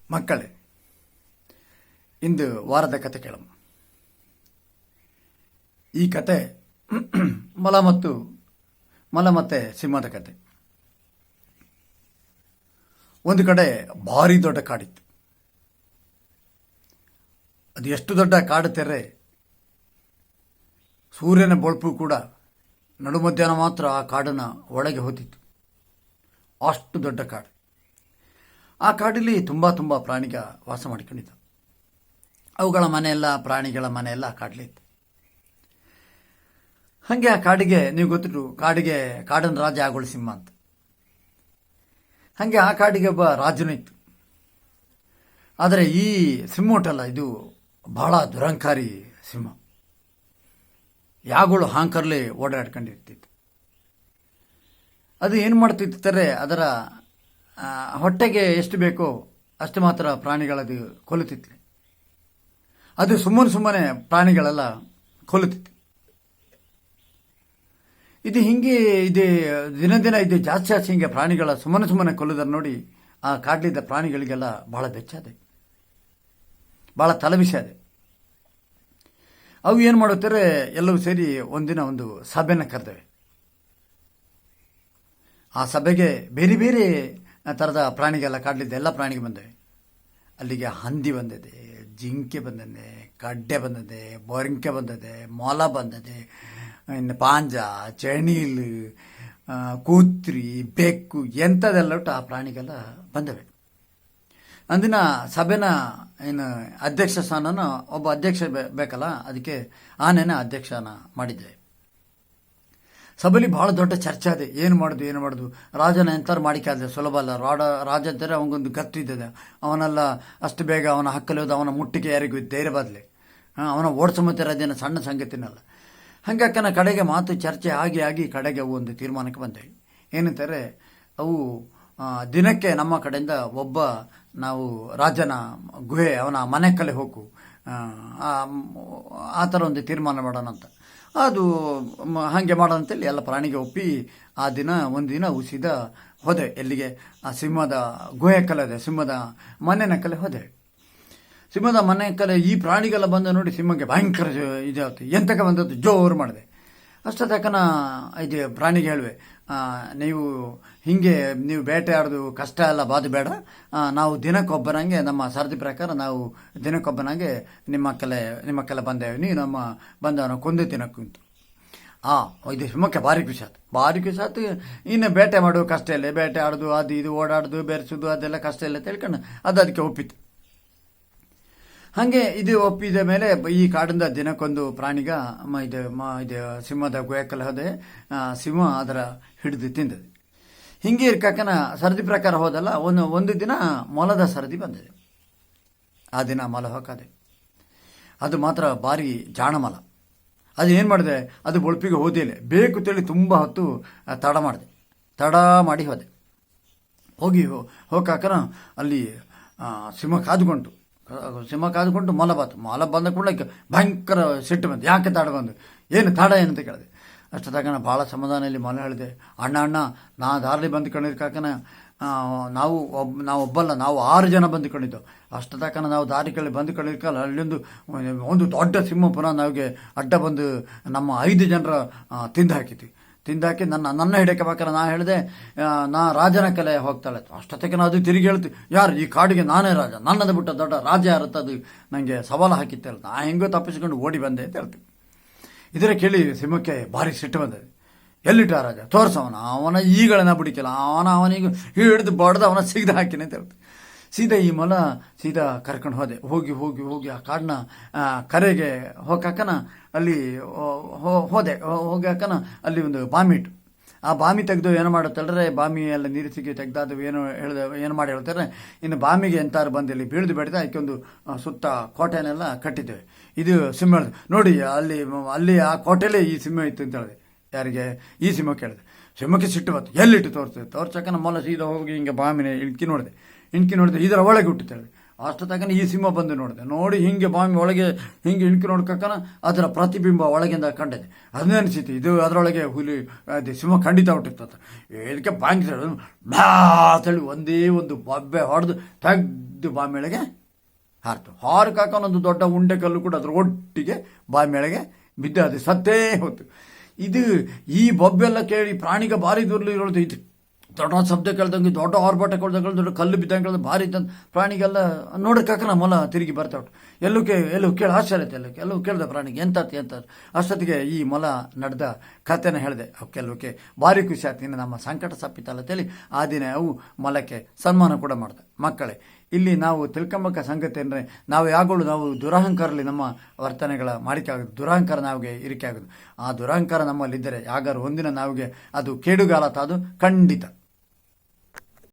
ಮಕ್ಕಳೇ, ಇಂದು ವಾರದ ಕತೆ ಕೇಳಮ್ಮ. ಈ ಕತೆ ಮೊಲ ಮತ್ತೆ ಸಿಂಹದ ಕತೆ. ಒಂದು ಕಡೆ ಭಾರಿ ದೊಡ್ಡ ಕಾಡಿತ್ತು. ಅದು ಎಷ್ಟು ದೊಡ್ಡ ಕಾಡು ತೆರೆ, ಸೂರ್ಯನ ಬೊಳಪು ಕೂಡ ನಡು ಮಧ್ಯಾಹ್ನ ಮಾತ್ರ ಆ ಕಾಡನ್ನು ಒಳಗೆ ಹೋತಿತ್ತು. ಅಷ್ಟು ದೊಡ್ಡ ಕಾಡು. ಆ ಕಾಡಲ್ಲಿ ತುಂಬ ತುಂಬ ಪ್ರಾಣಿಗ ವಾಸ ಮಾಡಿಕೊಂಡಿತ್ತು. ಅವುಗಳ ಮನೆಯೆಲ್ಲ, ಪ್ರಾಣಿಗಳ ಮನೆಯೆಲ್ಲ ಕಾಡಲಿತ್ತು. ಹಾಗೆ ಆ ಕಾಡಿಗೆ, ನೀವು ಗೊತ್ತಿಟ್ಟು ಕಾಡನ್ನು ರಾಜ ಆಗೋಳು ಸಿಂಹ ಅಂತ. ಹಾಗೆ ಆ ಕಾಡಿಗೆ ಒಬ್ಬ ರಾಜನೂ ಇತ್ತು. ಆದರೆ ಈ ಸಿಂಹ ಉಂಟಲ್ಲ, ಇದು ಬಹಳ ದುರಂಕಾರಿ ಸಿಂಹ. ಯಾಗಳು ಹಾಂಕರ್ಲಿ ಓಡಾಡ್ಕೊಂಡಿರ್ತಿತ್ತು. ಅದು ಏನು ಮಾಡ್ತಿರ್ತಾರೆ, ಅದರ ಹೊಟ್ಟೆಗೆ ಎಷ್ಟು ಬೇಕೋ ಅಷ್ಟು ಮಾತ್ರ ಪ್ರಾಣಿಗಳದು ಕೊಲ್ಲುತ್ತಿತ್ತು. ಅದು ಸುಮ್ಮನೆ ಪ್ರಾಣಿಗಳೆಲ್ಲ ಕೊಲ್ಲುತ್ತಿತ್ತು. ಇದು ಹಿಂಗೆ ದಿನ ಇದು ಜಾಸ್ತಿ ಹಿಂಗೆ ಪ್ರಾಣಿಗಳ ಸುಮ್ಮನೆ ಕೊಲ್ಲುವುದನ್ನು ನೋಡಿ ಆ ಕಾಡ್ಲಿದ್ದ ಪ್ರಾಣಿಗಳಿಗೆಲ್ಲ ಬಹಳ ಬೆಚ್ಚಾದೆ, ಬಹಳ ತಲೆಬಿಸಿದೆ. ಅವು ಏನು ಮಾಡುತ್ತಾರೆ, ಎಲ್ಲವೂ ಸೇರಿ ಒಂದಿನ ಒಂದು ಸಭೆನ ಕರೆದವೆ. ಆ ಸಭೆಗೆ ಬೇರೆ ಬೇರೆ ಥರದ ಪ್ರಾಣಿಗೆಲ್ಲ, ಕಾಡಲಿದ್ದ ಎಲ್ಲ ಪ್ರಾಣಿಗೆ ಬಂದವೆ. ಅಲ್ಲಿಗೆ ಹಂದಿ ಬಂದಿದೆ, ಜಿಂಕೆ ಬಂದಿದೆ, ಕಡ್ಡೆ ಬಂದಿದೆ, ಬೋರಿಂಕೆ ಬಂದಿದೆ, ಮೊಲ ಬಂದಿದೆ, ಇನ್ನು ಪಾಂಜ, ಚಣೀಲು, ಕೂತ್ರಿ, ಬೆಕ್ಕು, ಎಂಥದೆಲ್ಲ ಒಟ್ಟು ಆ ಪ್ರಾಣಿಗೆಲ್ಲ ಬಂದವೆ. ಅಂದಿನ ಸಭೆನ ಏನು ಅಧ್ಯಕ್ಷ ಸ್ಥಾನನ ಒಬ್ಬ ಅಧ್ಯಕ್ಷ ಬೇಕಲ್ಲ, ಅದಕ್ಕೆ ಆನೆನ ಅಧ್ಯಕ್ಷನ ಮಾಡಿದ್ದೆ. ಸಭೆಯಲ್ಲಿ ಬಹಳ ದೊಡ್ಡ ಚರ್ಚೆ ಅದೇ, ಏನು ಮಾಡೋದು. ರಾಜನ ಎಂಥಾರು ಮಾಡಿಕಾದ್ರೆ ಸುಲಭ ಅಲ್ಲ. ರಾಜ ಇದ್ದರೆ ಅವನಿಗೊಂದು ಗತ್ತಿದ್ದದೆ. ಅವನೆಲ್ಲ ಅಷ್ಟು ಬೇಗ ಅವನ ಹಕ್ಕಲ್ಲಿ ಹೋದ ಅವನ ಮುಟ್ಟಿಗೆ ಯಾರಿಗೂ ಧೈರ್ಯ ಬದಲಿ ಅವನ ಓಡಿಸಮತ್ತೆ ಅದೇನು ಸಣ್ಣ ಸಂಗತಿನಲ್ಲ. ಹಾಗಾಕನ ಕಡೆಗೆ ಮಾತು ಚರ್ಚೆ ಆಗಿ ಕಡೆಗೆ ಅವು ಒಂದು ತೀರ್ಮಾನಕ್ಕೆ ಬಂದೆ. ಏನಂತಾರೆ, ಅವು ದಿನಕ್ಕೆ ನಮ್ಮ ಕಡೆಯಿಂದ ಒಬ್ಬ ನಾವು ರಾಜನ ಗುಹೆ, ಅವನ ಮನೆ ಕಲೆ ಹೋಗು, ಆ ಥರ ಒಂದು ತೀರ್ಮಾನ ಮಾಡೋಣ ಅಂತ. ಅದು ಹಾಗೆ ಮಾಡೋದಂತೇಳಿ ಎಲ್ಲ ಪ್ರಾಣಿಗೆ ಒಪ್ಪಿ ಆ ದಿನ ಒಂದಿನ ಉಸಿದ ಹೋದೆ. ಎಲ್ಲಿಗೆ? ಆ ಸಿಂಹದ ಗುಹೆ ಕಲೆ, ಸಿಂಹದ ಮನೆಯ ಕಲೆ ಹೋದೆ. ಸಿಂಹದ ಮನೆ ಕಲೆ ಈ ಪ್ರಾಣಿಗೆಲ್ಲ ಬಂದ ನೋಡಿ ಸಿಂಹಕ್ಕೆ ಭಯಂಕರ ಇದಾಗುತ್ತೆ. ಎಂತಕ್ಕೆ ಬಂದದ್ದು ಜೋರು ಮಾಡಿದೆ. ಅಷ್ಟೊತ್ತಕನ ಇದು ಪ್ರಾಣಿಗೆ ಹೇಳುವೆ, ನೀವು ಬೇಟೆ ಆಡೋದು ಕಷ್ಟ ಎಲ್ಲ ಬಾದು ಬೇಡ. ನಾವು ದಿನಕ್ಕೊಬ್ಬನಂಗೆ, ನಮ್ಮ ಸರದಿ ಪ್ರಕಾರ ನಾವು ದಿನಕ್ಕೊಬ್ಬನಂಗೆ ನಿಮ್ಮ ಕೆಲ ಬಂದೇವೆ. ನೀವು ನಮ್ಮ ಬಂದವನ ಕೊಂದು ತಿನ್ನಕ್ಕಂತು. ಇದು ಸಿಂಹಕ್ಕೆ ಭಾರಿ ಖುಷಿ ಆಯ್ತು. ಇನ್ನು ಬೇಟೆ ಮಾಡೋದು ಕಷ್ಟ ಇಲ್ಲ, ಬೇಟೆ ಆಡೋದು ಅದು ಇದು ಓಡಾಡೋದು ಬೆರೆಸೋದು ಅದೆಲ್ಲ ಕಷ್ಟ ಇಲ್ಲ ತಿಳ್ಕೊಂಡು ಅದಕ್ಕೆ ಒಪ್ಪಿತ್ತು. ಹಾಗೆ ಇದು ಒಪ್ಪಿದ ಮೇಲೆ ಈ ಕಾಡಿಂದ ದಿನಕ್ಕೊಂದು ಪ್ರಾಣಿಗ ಇದು ಸಿಂಹದ ಗುಹೆಕಲ್ಲಿ ಹೋದೆ. ಸಿಂಹ ಅದರ ಹಿಡಿದು ತಿಂದದೆ. ಹಿಂಗೆ ಇರ್ಕನ ಸರದಿ ಪ್ರಕಾರ ಹೋದಲ್ಲ, ಒಂದು ದಿನ ಮೊಲದ ಸರದಿ ಬಂದಿದೆ. ಆ ದಿನ ಮೊಲ ಹೋಗದೆ. ಅದು ಮಾತ್ರ ಭಾರಿ ಜಾಣ ಮೊಲ. ಅದು ಏನು ಮಾಡಿದೆ, ಅದು ಬೊಳಪಿಗೆ ಹೋದಿಲ್ಲ. ಬೇಕು ತಿಳಿ ತುಂಬ ಹೊತ್ತು ತಡ ಮಾಡಿ ಹೋದೆ. ಹೋಗಾಕನ ಅಲ್ಲಿ ಸಿಂಹ ಕಾದುಕೊಂಡು ಮೊಲ ಬಂದ ಕೂಡಲೇ ಭಯಂಕರ ಸಿಟ್ಟು ಬಂತು. ಯಾಕೆ ತಾಡ ಬಂದು, ಏನು ಏನಂತ ಕೇಳಿದೆ. ಅಷ್ಟೊತ್ತಕನ ಭಾಳ ಸಮಾಧಾನದಲ್ಲಿ ಮೊಲ ಹೇಳಿದೆ, ಅಣ್ಣ ನಾ ದಾರಲ್ಲಿ ಬಂದುಕೊಂಡಿರ್ಕಾಕನ ನಾವು ಒಬ್ಬಲ್ಲ, ನಾವು 6 ಜನ ಬಂದುಕೊಂಡಿದ್ದು. ಅಷ್ಟೊತ್ತಕನ ನಾವು ದಾರಿ ಕಡೆ ಬಂದುಕೊಂಡಿರ್ಕಲ್ಲ, ಅಲ್ಲೊಂದು ದೊಡ್ಡ ಸಿಂಹ ಪುನಃ ನಾವಿಗೆ ಅಡ್ಡ ಬಂದು ನಮ್ಮ 5 ಜನರ ತಿಂದಾಕಿ ನನ್ನ ಹಿಡಿಯಕ್ಕೆ ಬೇಕಾದ್ರೆ ನಾ ಹೇಳಿದೆ, ನಾ ರಾಜನ ಕಲೆ ಹೋಗ್ತಾಳೆ. ಅಷ್ಟೊತ್ತಕ್ಕೆ ಅದು ತಿರುಗಿ ಹೇಳ್ತು, ಯಾರು ಈ ಕಾಡಿಗೆ ನಾನೇ ರಾಜ, ನನ್ನದು ಬಿಟ್ಟ ದೊಡ್ಡ ರಾಜ ಯಾರತ್ತ ಅದು ನನಗೆ ಸವಾಲು ಹಾಕಿತ್ತು. ನಾ ಹೆಂಗೋ ತಪ್ಪಿಸ್ಕೊಂಡು ಓಡಿ ಬಂದೆ ಅಂತ ಹೇಳ್ತೀವಿ. ಇದರ ಕೇಳಿ ಸಿಂಹಕ್ಕೆ ಭಾರಿ ಸಿಟ್ಟು ಬಂದದೆ. ಎಲ್ಲಿಟ್ಟ ರಾಜ ತೋರ್ಸವನ, ಅವನ ಈಗಳನ್ನ ಬಿಡಿಕಲ್ಲ, ಅವನಿಗೆ ಹಿಡಿದು ಬಡ್ದು ಅವನ ಸಿಗದ ಹಾಕಿನಿ ಅಂತ ಹೇಳ್ತೀವಿ. ಸೀದಾ ಈ ಮೊಲ ಕರ್ಕೊಂಡು ಹೋದೆ. ಹೋಗಿ ಆ ಕಾಡಿನ ಕರೆಗೆ ಹೋಗಾಕನ ಅಲ್ಲಿ ಹೋಗಾಕನ ಅಲ್ಲಿ ಒಂದು ಬಾಮಿ ಇಟ್ಟು, ಆ ಬಾಮಿ ತೆಗೆದು ಏನು ಮಾಡುತ್ತಲ್ರೆ, ಬಾಮಿ ಎಲ್ಲ ನೀರು ಸಿಗಿ ತೆಗ್ದಾದು ಏನು ಮಾಡಿ ಹೇಳ್ತಾರೆ, ಇನ್ನು ಬಾಮಿಗೆ ಎಂತಾರು ಬಂದಿಲ್ಲಿ ಬೀಳ್ದು ಬೆಳೆದ ಅದಕ್ಕೆ ಒಂದು ಸುತ್ತ ಕೋಟೆನೆಲ್ಲ ಕಟ್ಟಿದ್ದೇವೆ. ಇದು ಸಿಂಹ ಹೇಳಿದೆ, ನೋಡಿ ಅಲ್ಲಿ ಆ ಕೋಟೆಯಲ್ಲೇ ಈ ಸಿಂಹ ಇತ್ತು ಅಂತ ಹೇಳಿದೆ. ಯಾರಿಗೆ? ಈ ಸಿಂಹ ಕೇಳಿದೆ. ಸಿಂಹಕ್ಕೆ ಸಿಟ್ಟು ಬಂತು. ಎಲ್ಲಿಟ್ಟು ತೋರ್ಸಕ್ಕನ ಮೊಲ ಸೀದಾ ಹೋಗಿ ಹಿಂಗೆ ಬಾಮಿನ ಇಣ್ಕಿ ನೋಡಿದೆ. ಇದರ ಒಳಗೆ ಹುಟ್ಟುತ್ತೇವೆ. ಅಷ್ಟು ತನಕ ಈ ಸಿಂಹ ಬಂದು ನೋಡಿದೆ, ನೋಡಿ ಹಿಂಗೆ ಬಾಂಬೆ ಒಳಗೆ ಹಿಂಗೆ ಇಣ್ಕಿ ನೋಡ್ಕಕ್ಕನ ಅದರ ಪ್ರತಿಬಿಂಬ ಒಳಗಿಂದ ಕಂಡಿದೆ. ಅದನ್ನೇ ಅನಿಸಿತು, ಇದು ಅದರೊಳಗೆ ಹುಲಿ ಅದು ಸಿಂಹ ಖಂಡಿತ ಹುಟ್ಟಿರ್ತದೆ. ಇದಕ್ಕೆ ಬಾಂಬ್ ಬ್ಯಾ ಅಂತೇಳಿ ಒಂದೇ ಒಂದು ಬೊಬ್ಬೆ ಹೊಡೆದು ತೆಗ್ದು ಬಾಂಬೆಳೆಗೆ ಹಾರ್ತು. ಹಾರಕಾಕನೊಂದು ದೊಡ್ಡ ಉಂಡೆ ಕಲ್ಲು ಕೂಡ ಅದ್ರ ಒಟ್ಟಿಗೆ ಬಾಂಬೆಳೆಗೆ ಬಿದ್ದು ಅದು ಸತ್ತೇ ಹೋಯ್ತು. ಇದು ಈ ಬೊಬ್ಬೆಲ್ಲ ಕೇಳಿ ಪ್ರಾಣಿಗೆ ಭಾರಿ ದೂರಲಿ ಇರೋದು. ಇದು ದೊಡ್ಡ ಶಬ್ದ ಕೇಳ್ದಂಗೆ, ದೊಡ್ಡ ಆರ್ಭಟ ಕೇಳ್ದಂಗೆ, ದೊಡ್ಡ ಕಲ್ಲು ಬಿದ್ದಂಗೆ ಕೇಳ್ದಂಗೆ ಭಾರಿ ಇದ್ದಂತ ಪ್ರಾಣಿಗೆಲ್ಲ ನೋಡೋಕ್ಕಾಕ ಮೊಲ ತಿರುಗಿ ಬರ್ತಾ ಉಂಟು. ಎಲ್ಲೂ ಕೇಳಿ ಆಶ್ಚರ್ಯ ಆಯ್ತು. ಎಲ್ಲೂ ಕೇಳ್ದೆ ಪ್ರಾಣಿಗೆ ಎಂತ ಅಷ್ಟೊತ್ತಿಗೆ ಈ ಮೊಲ ನಡೆದ ಕಥೆನ ಹೇಳಿದೆ. ಕೆಲವಕ್ಕೆ ಭಾರಿ ಖುಷಿ ಆಯ್ತು, ಇನ್ನು ನಮ್ಮ ಸಂಕಟ ಸಪ್ಪಿತಲ್ಲ ಅಂತೇಳಿ ಆ ದಿನ ಅವು ಮೊಲಕ್ಕೆ ಸನ್ಮಾನ ಕೂಡ ಮಾಡಿದೆ. ಮಕ್ಕಳೇ, ಇಲ್ಲಿ ನಾವು ತಿಳ್ಕೊಂಬಕ್ಕ ಸಂಗತಿ ಅಂದರೆ ನಾವು ದುರಹಂಕಾರದಲ್ಲಿ ನಮ್ಮ ವರ್ತನೆಗಳ ಮಾಡಿಕೆ ಆಗೋದು, ದುರಹಂಕಾರ ನಾವಿಗೆ ಇರಿಕೆ ಆಗೋದು. ಆ ದುರಹಂಕಾರ ನಮ್ಮಲ್ಲಿದ್ದರೆ ಯಾಗಾರು ಒಂದಿನ ನಾವಿಗೆ ಅದು ಕೇಡುಗಾಲತ್ತ ಅದು ಖಂಡಿತ.